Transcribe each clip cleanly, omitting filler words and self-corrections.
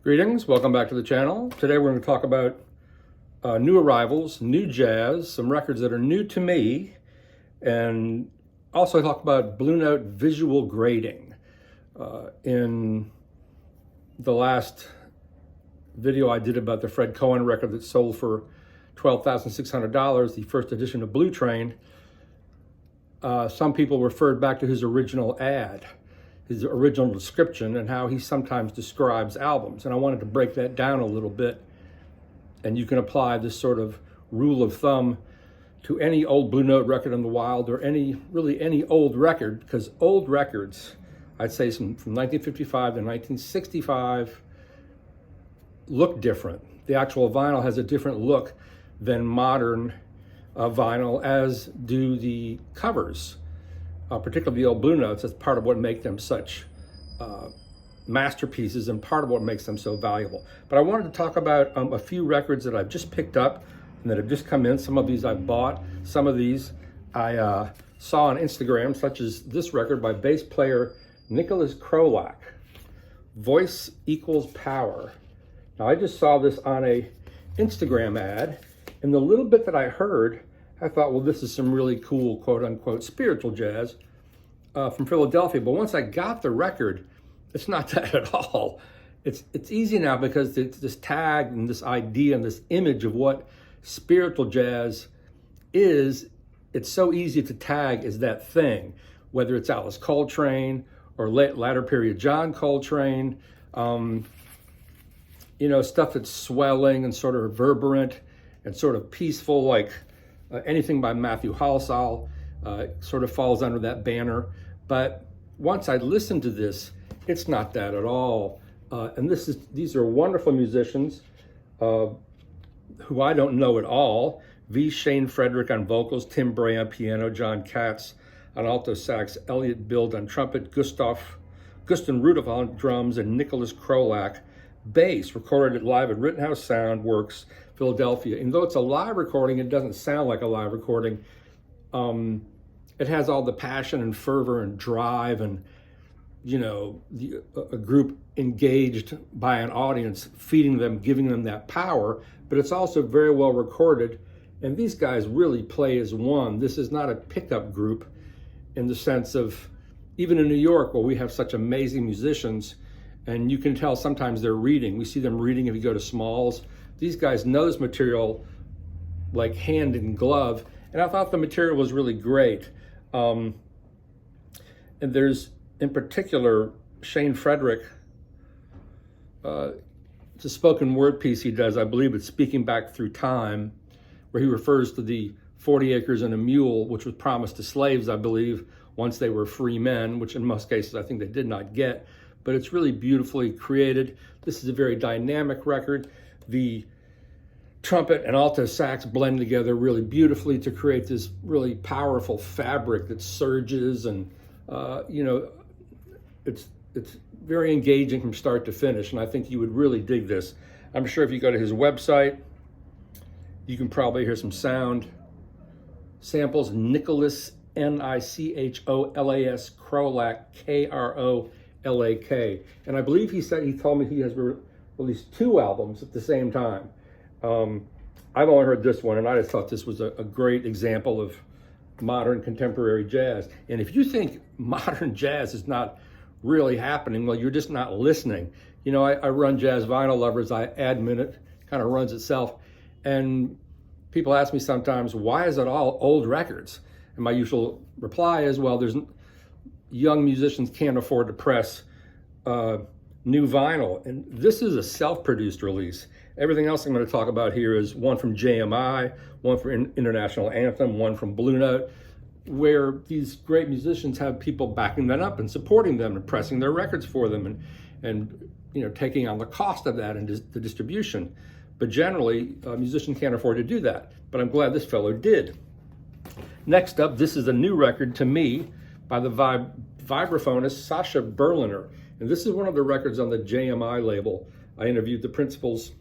Greetings, welcome back to the channel. Today we're going to talk about new arrivals, new jazz, some records that are new to me, and also talk about Blue Note visual grading. In the last video I did about the Fred Cohen record that sold for $12,600, the first edition of Blue Train, some people referred back to his original ad, his original description, and how he sometimes describes albums. And I wanted to break that down a little bit. And you can apply this sort of rule of thumb to any old Blue Note record in the wild, or really any old record, because old records, I'd say from 1955 to 1965, look different. The actual vinyl has a different look than modern vinyl, as do the covers. Particularly the old Blue Notes. That's part of what makes them such masterpieces and part of what makes them so valuable. But I wanted to talk about a few records that I've just picked up and that have just come in. Some of these I've bought. Some of these I saw on Instagram, such as this record by bass player Nicholas Krolak, Voice Equals Power. Now I just saw this on a Instagram ad, and the little bit that I heard, I thought, well, this is some really cool, quote unquote, spiritual jazz from Philadelphia. But once I got the record, it's not that at all. It's easy now, because it's this tag and this idea and this image of what spiritual jazz is. It's so easy to tag as that thing, whether it's Alice Coltrane or latter period John Coltrane, stuff that's swelling and sort of reverberant and sort of peaceful, like anything by Matthew Halsall sort of falls under that banner. But once I listened to this, it's not that at all. And these are wonderful musicians who I don't know at all. V. Shane Frederick on vocals, Tim Bray on piano, John Katz on alto sax, Elliot Bild on trumpet, Gusten Rudolph on drums, and Nicholas Krolak bass, recorded live at Rittenhouse Sound Works, Philadelphia. And though it's a live recording, it doesn't sound like a live recording. It has all the passion and fervor and drive and, a group engaged by an audience, feeding them, giving them that power. But it's also very well recorded. And these guys really play as one. This is not a pickup group in the sense of, even in New York, where we have such amazing musicians, and you can tell sometimes they're reading. We see them reading if you go to Smalls. These guys know this material like hand in glove, and I thought the material was really great. And there's, in particular, Shane Frederick. It's a spoken word piece he does. I believe it's Speaking Back Through Time, where he refers to the 40 acres and a mule, which was promised to slaves, I believe, once they were free men, which in most cases I think they did not get. But it's really beautifully created. This is a very dynamic record. The trumpet and alto sax blend together really beautifully to create this really powerful fabric that surges, and it's very engaging from start to finish, and I think you would really dig this. I'm sure if you go to his website, you can probably hear some sound samples. Nicholas, Nicholas Krolak, Krolak. And I believe he told me he has released 2 albums at the same time. I've only heard this one, and I just thought this was a great example of modern contemporary jazz. And if you think modern jazz is not really happening, well, you're just not listening. I run Jazz Vinyl Lovers. I admin it, kind of runs itself. And people ask me sometimes, why is it all old records? And my usual reply is, well, young musicians can't afford to press new vinyl. And this is a self-produced release. Everything else I'm going to talk about here is one from JMI, one from International Anthem, one from Blue Note, where these great musicians have people backing them up and supporting them and pressing their records for them and taking on the cost of that and the distribution. But generally, a musician can't afford to do that. But I'm glad this fellow did. Next up, this is a new record to me by the vibraphonist Sasha Berliner. And this is one of the records on the JMI label. I interviewed the principals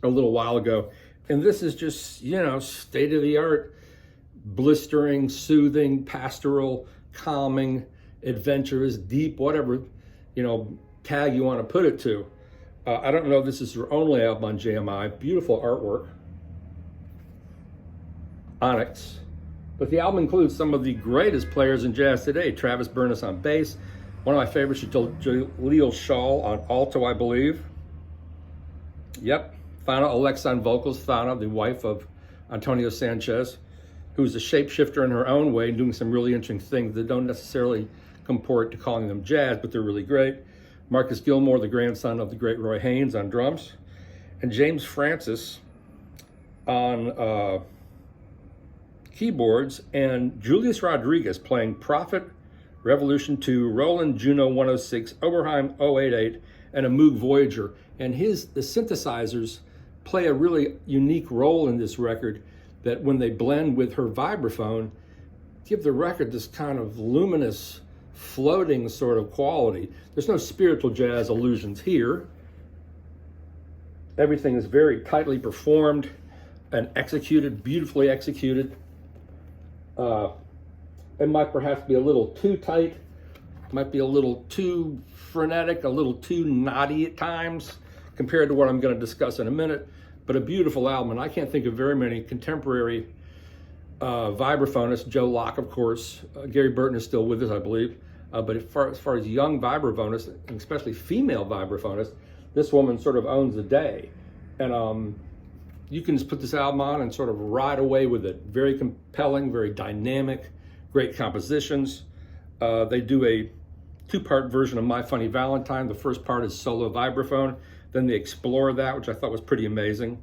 a little while ago. And this is just, state-of-the-art, blistering, soothing, pastoral, calming, adventurous, deep, whatever, tag you want to put it to. I don't know if this is her only album on JMI. Beautiful artwork. Onyx. But the album includes some of the greatest players in jazz today. Travis Bernis on bass. One of my favorites is Jaleel Shaw on alto, I believe. Yep. Thana Alexa on vocals. Thana, the wife of Antonio Sanchez, who's a shapeshifter in her own way, doing some really interesting things that don't necessarily comport to calling them jazz, but they're really great. Marcus Gilmore, the grandson of the great Roy Haynes, on drums. And James Francis on keyboards, and Julius Rodriguez playing Prophet, Revolution 2, Roland Juno 106, Oberheim 088, and a Moog Voyager. And the synthesizers play a really unique role in this record, that when they blend with her vibraphone, give the record this kind of luminous, floating sort of quality. There's no spiritual jazz illusions here. Everything is very tightly performed and executed, beautifully executed. It might perhaps be a little too tight, might be a little too frenetic, a little too naughty at times compared to what I'm going to discuss in a minute, but a beautiful album. And I can't think of very many contemporary vibraphonists. Joe Locke, of course. Gary Burton is still with us, I believe. But as far as young vibraphonists, and especially female vibraphonists, this woman sort of owns the day. And you can just put this album on and sort of ride away with it. Very compelling, very dynamic, great compositions. They do a two-part version of My Funny Valentine. The first part is solo vibraphone. Then they explore that, which I thought was pretty amazing.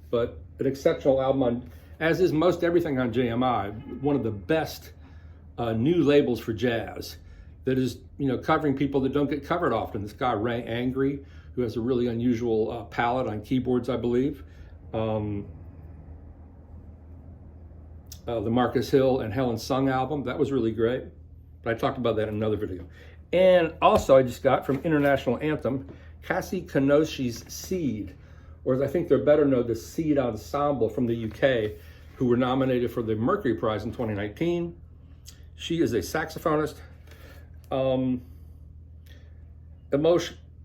But an exceptional album, as is most everything on JMI. One of the best new labels for jazz that is, covering people that don't get covered often. This guy, Ray Angry, who has a really unusual palette on keyboards, I believe. The Marcus Hill and Helen Sung album, that was really great. But I talked about that in another video. And also I just got from International Anthem, Cassie Kenoshi's Seed, or as I think they're better known, the Seed Ensemble from the UK, who were nominated for the Mercury Prize in 2019. She is a saxophonist,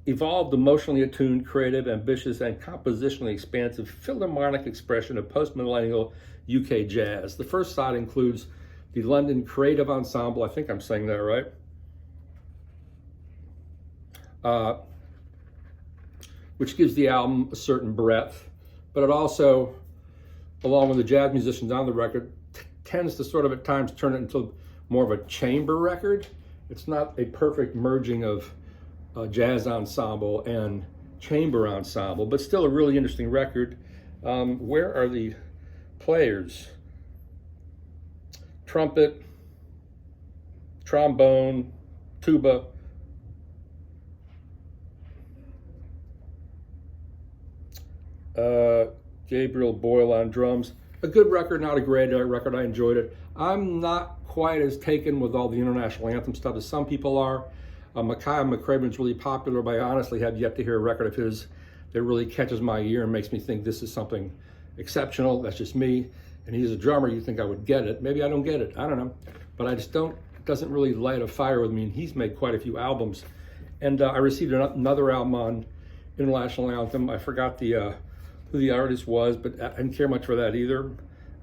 evolved, emotionally attuned, creative, ambitious, and compositionally expansive philharmonic expression of post-millennial UK jazz. The first side includes the London Creative Ensemble, I think I'm saying that right, which gives the album a certain breadth, but it also, along with the jazz musicians on the record, tends to sort of at times turn it into more of a chamber record. It's not a perfect merging of jazz ensemble and chamber ensemble, but still a really interesting record. Where are the players? Trumpet, trombone, tuba, Gabriel Boyle on drums. A good record, not a great record. I enjoyed it. I'm not quite as taken with all the International Anthem stuff as some people are. Micaiah McCraven's really popular, but I honestly have yet to hear a record of his that really catches my ear and makes me think this is something exceptional. That's just me. And he's a drummer, you think I would get it. Maybe I don't get it, I don't know. But I just don't, it doesn't really light a fire with me. And he's made quite a few albums. And I received another album on International Anthem. I forgot who the artist was, but I didn't care much for that either.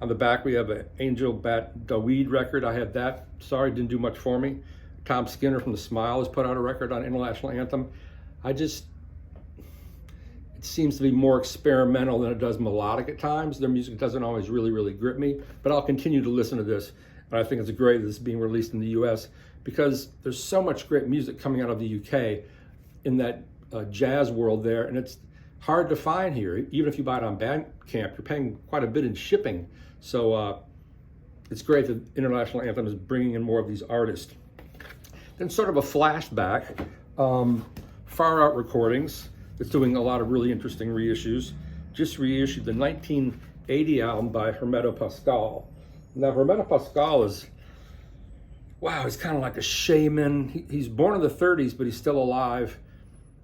On the back, we have an Angel Bat Daweed record. I had that. Sorry, didn't do much for me. Tom Skinner from The Smile has put out a record on International Anthem. It seems to be more experimental than it does melodic at times. Their music doesn't always really, really grip me, but I'll continue to listen to this. And I think it's great that it's being released in the US because there's so much great music coming out of the UK in that jazz world there, and it's hard to find here. Even if you buy it on Bandcamp, you're paying quite a bit in shipping. So it's great that International Anthem is bringing in more of these artists. Then sort of a flashback, Far Out Recordings. It's doing a lot of really interesting reissues. Just reissued the 1980 album by Herto Pascal. Now, Herto Pascal is, wow, he's kind of like a shaman. He's born in the 30s, but he's still alive.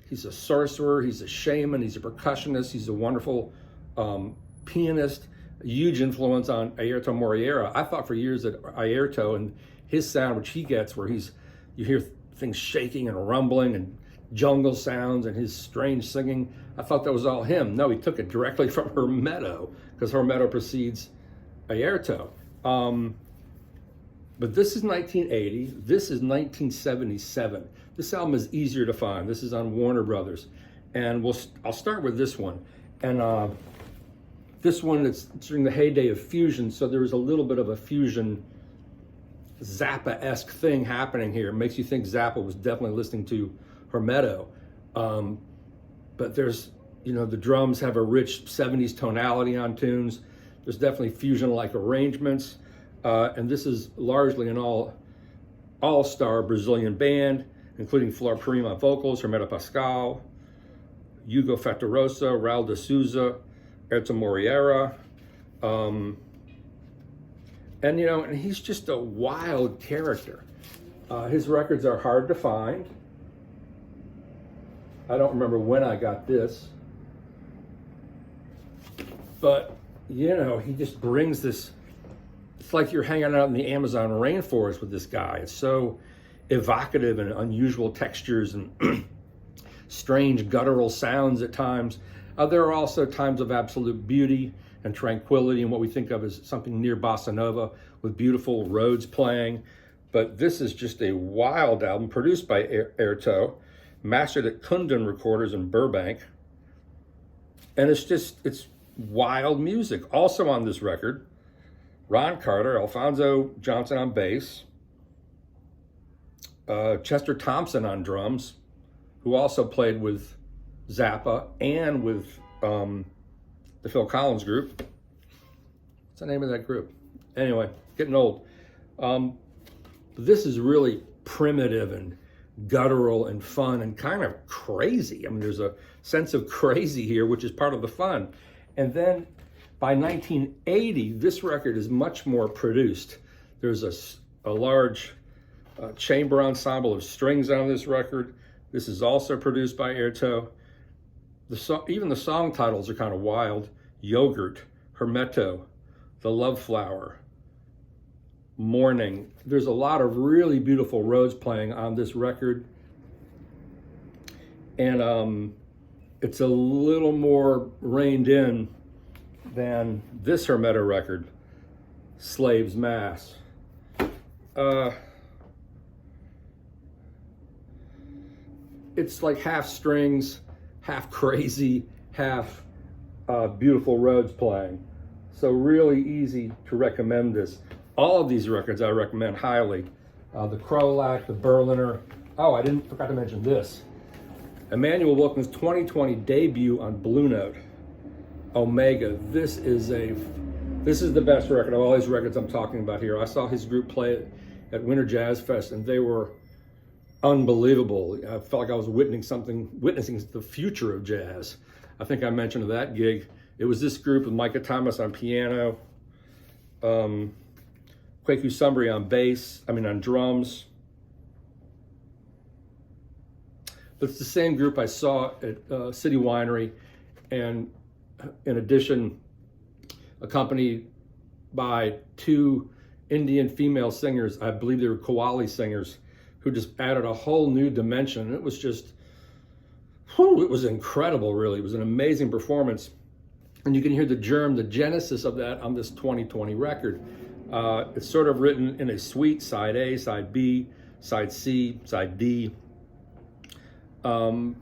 He's a sorcerer, he's a shaman, he's a percussionist, he's a wonderful pianist, a huge influence on Airto Moreira. I thought for years that Airto and his sound, which he gets, where you hear things shaking and rumbling and jungle sounds and his strange singing. I thought that was all him. No, he took it directly from Herto, because Herto precedes Herto. But this is 1980. This is 1977. This album is easier to find. This is on Warner Brothers. And I'll start with this one. And this one is during the heyday of fusion, so there was a little bit of a fusion Zappa-esque thing happening here. It makes you think Zappa was definitely listening to Herto. But there's, the drums have a rich 70s tonality on tunes. There's definitely fusion-like arrangements. And this is largely an all-star Brazilian band, including Flor Prima on vocals, Herto Pascal, Hugo Fatarosa, Raul de Souza, Herto Moreira. And he's just a wild character. His records are hard to find. I don't remember when I got this. But, he just brings this. It's like you're hanging out in the Amazon rainforest with this guy. It's so evocative and unusual textures and strange guttural sounds at times. There are also times of absolute beauty and tranquility and what we think of as something near bossa nova with beautiful Rhodes playing. But this is just a wild album produced by Herto, mastered at Kunden Recorders in Burbank. And it's wild music. Also on this record, Ron Carter, Alphonso Johnson on bass, Chester Thompson on drums, who also played with Zappa and with the Phil Collins group. What's the name of that group? Anyway, getting old. This is really primitive and guttural and fun and kind of crazy. I mean, there's a sense of crazy here, which is part of the fun. And then by 1980, this record is much more produced. There's a large chamber ensemble of strings on this record. This is also produced by Herto. Even the song titles are kind of wild. Yogurt, Hermeto, The Love Flower, Morning. There's a lot of really beautiful Rhodes playing on this record. And it's a little more reined in than this Hermeto record, Slaves Mass. It's like half strings, half crazy, half beautiful Rhodes playing. So really easy to recommend this. All of these records I recommend highly. The Krolak, the Berliner. Oh, I forgot to mention this. Emmanuel Wilkins' 2020 debut on Blue Note, Omega. This is the best record of all these records I'm talking about here. I saw his group play it at Winter Jazz Fest, and they were unbelievable. I felt like I was witnessing the future of jazz. I think I mentioned that gig. It was this group with Micah Thomas on piano, Kweku Sumbry on drums. But it's the same group I saw at City Winery, and in addition, accompanied by two Indian female singers. I believe they were Qawwali singers, who just added a whole new dimension. It was just, it was incredible, really. It was an amazing performance. And you can hear the genesis of that on this 2020 record. It's sort of written in a suite, side A, side B, side C, side D. And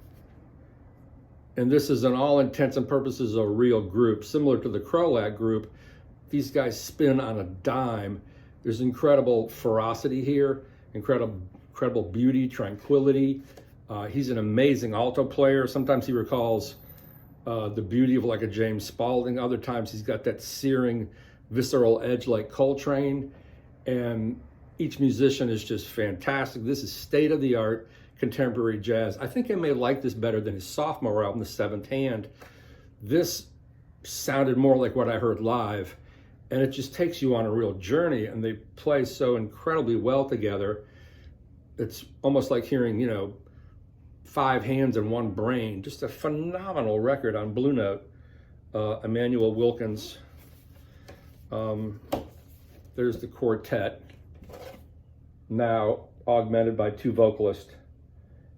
this is, in all intents and purposes, a real group. Similar to the Krolak group, these guys spin on a dime. There's incredible ferocity here, incredible beauty, tranquility. He's an amazing alto player. Sometimes he recalls the beauty of like a James Spaulding. Other times he's got that searing, visceral edge like Coltrane. And each musician is just fantastic. This is state-of-the-art contemporary jazz. I think I may like this better than his sophomore album, The Seventh Hand. This sounded more like what I heard live, and it just takes you on a real journey, and they play so incredibly well together. It's almost like hearing, five hands and one brain. Just a phenomenal record on Blue Note. Emmanuel Wilkins. There's the quartet, now augmented by two vocalists,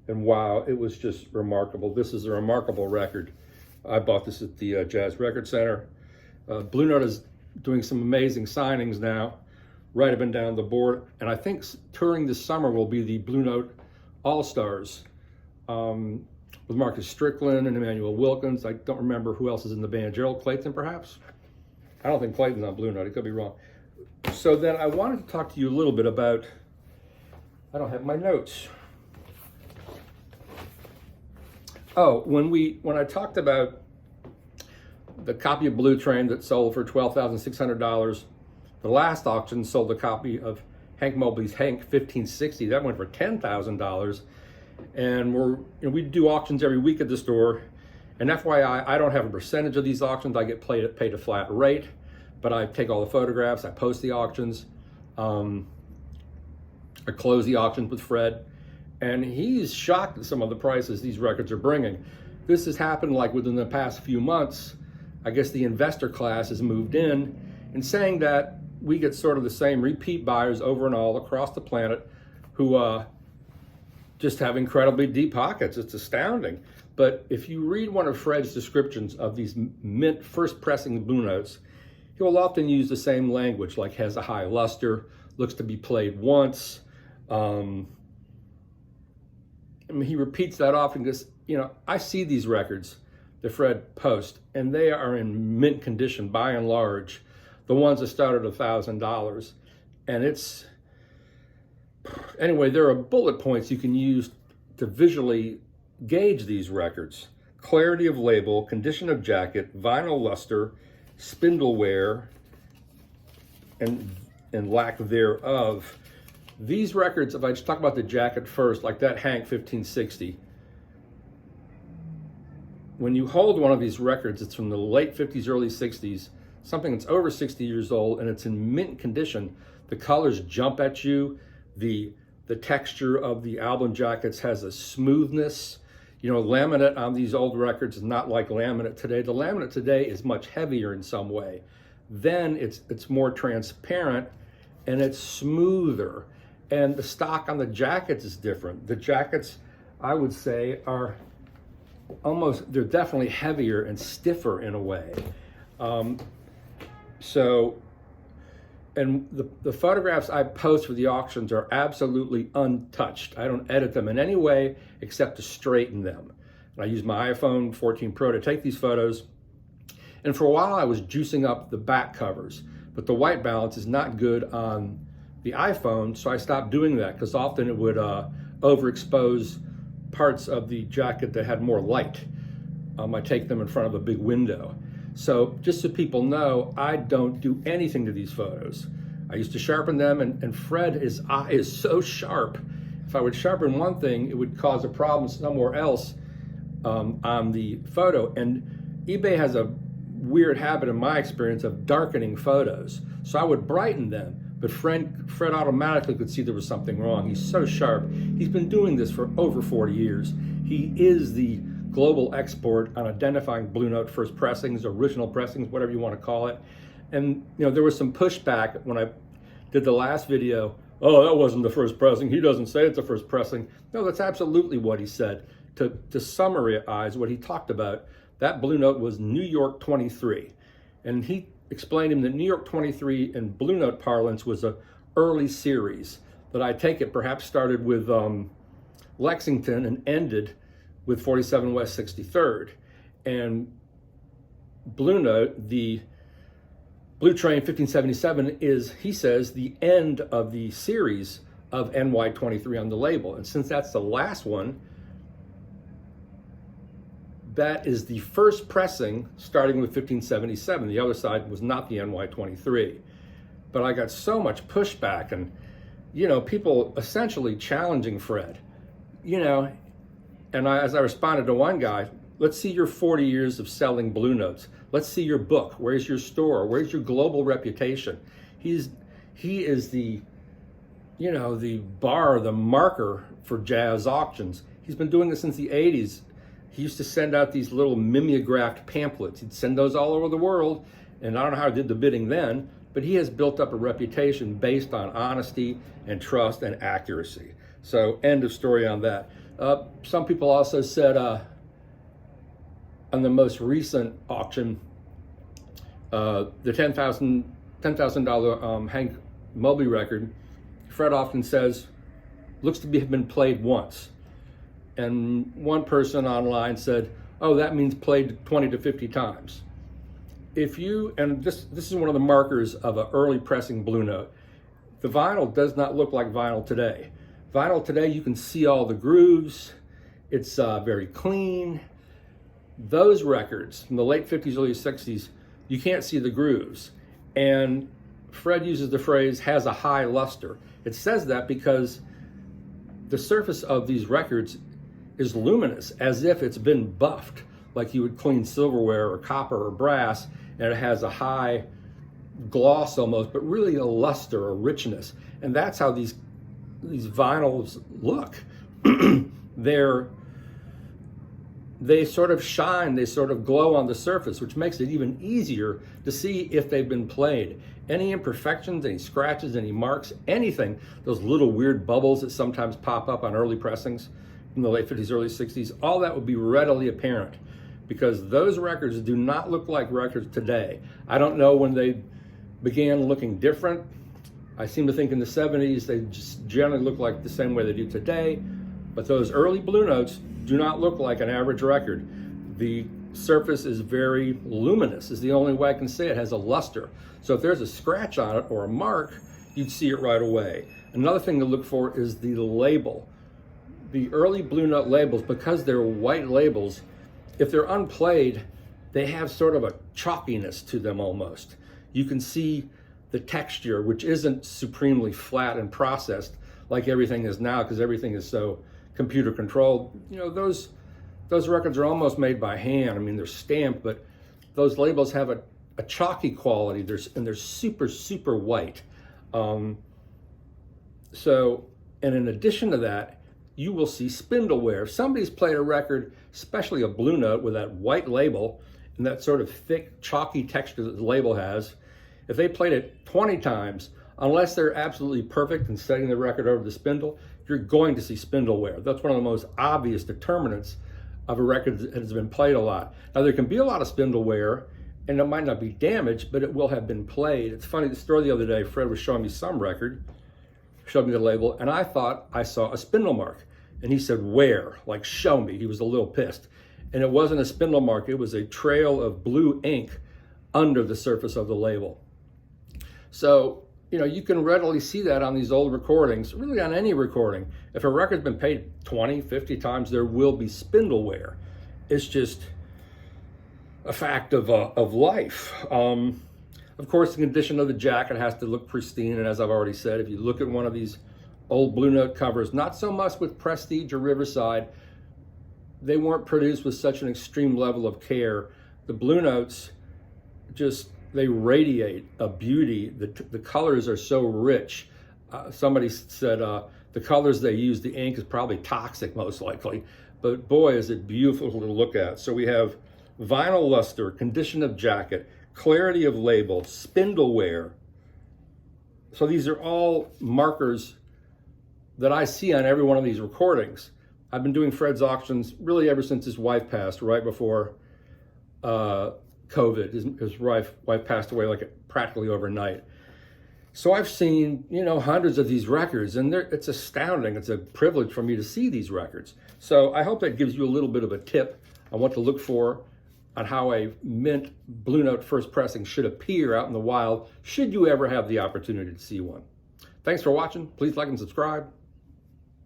And wow, it was just remarkable. This is a remarkable record. I bought this at the Jazz Record Center. Blue Note is doing some amazing signings now, right up and down the board. And I think touring this summer will be the Blue Note All-Stars with Marcus Strickland and Emmanuel Wilkins. I don't remember who else is in the band. Gerald Clayton, perhaps? I don't think Clayton's on Blue Note. I could be wrong. So then I wanted to talk to you a little bit about, I don't have my notes. Oh, when I talked about the copy of Blue Train that sold for $12,600, the last auction sold a copy of Hank Mobley's Hank 1560. That went for $10,000. And we do auctions every week at the store. And FYI, I don't have a percentage of these auctions. I get paid a flat rate, but I take all the photographs, I post the auctions, I close the auctions with Fred, and he's shocked at some of the prices these records are bringing. This has happened like within the past few months. I guess the investor class has moved in and saying that we get sort of the same repeat buyers over and all across the planet who just have incredibly deep pockets. It's astounding. But if you read one of Fred's descriptions of these mint first pressing Blue Notes, he will often use the same language, like has a high luster, looks to be played once. He repeats that often because, I see these records that Fred posts, and they are in mint condition by and large. The ones that start at $1,000. And anyway, there are bullet points you can use to visually gauge these records. Clarity of label, condition of jacket, vinyl luster, spindle wear, and lack thereof. These records, if I just talk about the jacket first, like that Hank 1560, when you hold one of these records, it's from the late 50s, early 60s, something that's over 60 years old, and it's in mint condition. The colors jump at you. The texture of the album jackets has a smoothness. Laminate on these old records is not like laminate today. The laminate today is much heavier in some way. Then it's more transparent and it's smoother. And the stock on the jackets is different. The jackets, I would say, they're definitely heavier and stiffer in a way. And the photographs I post for the auctions are absolutely untouched. I don't edit them in any way except to straighten them. And I use my iPhone 14 Pro to take these photos. And for a while I was juicing up the back covers, but the white balance is not good on the iPhone, so I stopped doing that because often it would overexpose parts of the jacket that had more light. I take them in front of a big window. So just so people know, I don't do anything to these photos. I used to sharpen them, and Fred's eye is so sharp. If I would sharpen one thing, it would cause a problem somewhere else on the photo. And eBay has a weird habit, in my experience, of darkening photos. So I would brighten them, but Fred automatically could see there was something wrong. He's so sharp. He's been doing this for over 40 years. He is the global expert on identifying Blue Note first pressings, original pressings, whatever you want to call it. And there was some pushback when I did the last video. Oh, that wasn't the first pressing. He doesn't say it's the first pressing. No, that's absolutely what he said. To summarize what he talked about, that Blue Note was New York 23. And he explained to him that New York 23 in Blue Note parlance was an early series that I take it perhaps started with Lexington and ended with 47 West 63rd. And Blue Note, the Blue Train 1577 is, he says, the end of the series of NY23 on the label. And since that's the last one, that is the first pressing starting with 1577. The other side was not the NY23. But I got so much pushback and, people essentially challenging Fred, And as I responded to one guy, let's see your 40 years of selling Blue Notes. Let's see your book. Where's your store? Where's your global reputation? He is the bar, the marker for jazz auctions. He's been doing this since the 80s. He used to send out these little mimeographed pamphlets. He'd send those all over the world, and I don't know how he did the bidding then, but he has built up a reputation based on honesty and trust and accuracy. So end of story on that. Some people also said on the most recent auction, the $10,000 Hank Mobley record, Fred often says, looks to have been played once. And one person online said, oh, that means played 20 to 50 times. If you, and this is one of the markers of an early pressing Blue Note, the vinyl does not look like vinyl today. Vinyl today, you can see all the grooves. It's very clean. Those records from the late 50s, early 60s, you can't see the grooves. And Fred uses the phrase, has a high luster. It says that because the surface of these records is luminous, as if it's been buffed, like you would clean silverware or copper or brass, and it has a high gloss almost, but really a luster, a richness. And that's how these vinyls look. They sort of shine, they sort of glow on the surface, which makes it even easier to see if they've been played. Any imperfections, any scratches, any marks, anything, those little weird bubbles that sometimes pop up on early pressings in the late 50s, early 60s, all that would be readily apparent because those records do not look like records today. I don't know when they began looking different. I seem to think in the 70s they just generally look like the same way they do today, but those early Blue Notes do not look like an average record. The surface is very luminous, is the only way I can say it. It has a luster. So if there's a scratch on it or a mark, you'd see it right away. Another thing to look for is the label. The early Blue Note labels, because they're white labels, if they're unplayed, they have sort of a chalkiness to them almost. You can see the texture, which isn't supremely flat and processed like everything is now, because everything is so computer controlled. You know, those records are almost made by hand. I mean, they're stamped, but those labels have a chalky quality. They're super, super white. And in addition to that, you will see spindle wear. If somebody's played a record, especially a Blue Note with that white label and that sort of thick, chalky texture that the label has, if they played it 20 times, unless they're absolutely perfect in setting the record over the spindle, you're going to see spindle wear. That's one of the most obvious determinants of a record that has been played a lot. Now, there can be a lot of spindle wear, and it might not be damaged, but it will have been played. It's funny, the story the other day, Fred was showing me some record, showed me the label, and I thought I saw a spindle mark. And he said, where? Like, show me. He was a little pissed. And it wasn't a spindle mark. It was a trail of blue ink under the surface of the label. So, you know, you can readily see that on these old recordings, really on any recording. If a record's been played 20, 50 times, there will be spindle wear. It's just a fact of life. Of course, the condition of the jacket has to look pristine. And as I've already said, if you look at one of these old Blue Note covers, not so much with Prestige or Riverside, they weren't produced with such an extreme level of care. The Blue Notes just, they radiate a beauty. The colors are so rich. Somebody said the colors they use, the ink is probably toxic most likely, but boy, is it beautiful to look at. So we have vinyl luster, condition of jacket, clarity of label, spindle wear. So these are all markers that I see on every one of these recordings. I've been doing Fred's auctions really ever since his wife passed, right before COVID. His wife passed away like practically overnight. So I've seen, you know, hundreds of these records, and it's astounding. It's a privilege for me to see these records. So I hope that gives you a little bit of a tip on what to look for on how a mint Blue Note first pressing should appear out in the wild, should you ever have the opportunity to see one. Thanks for watching. Please like and subscribe.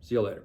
See you later.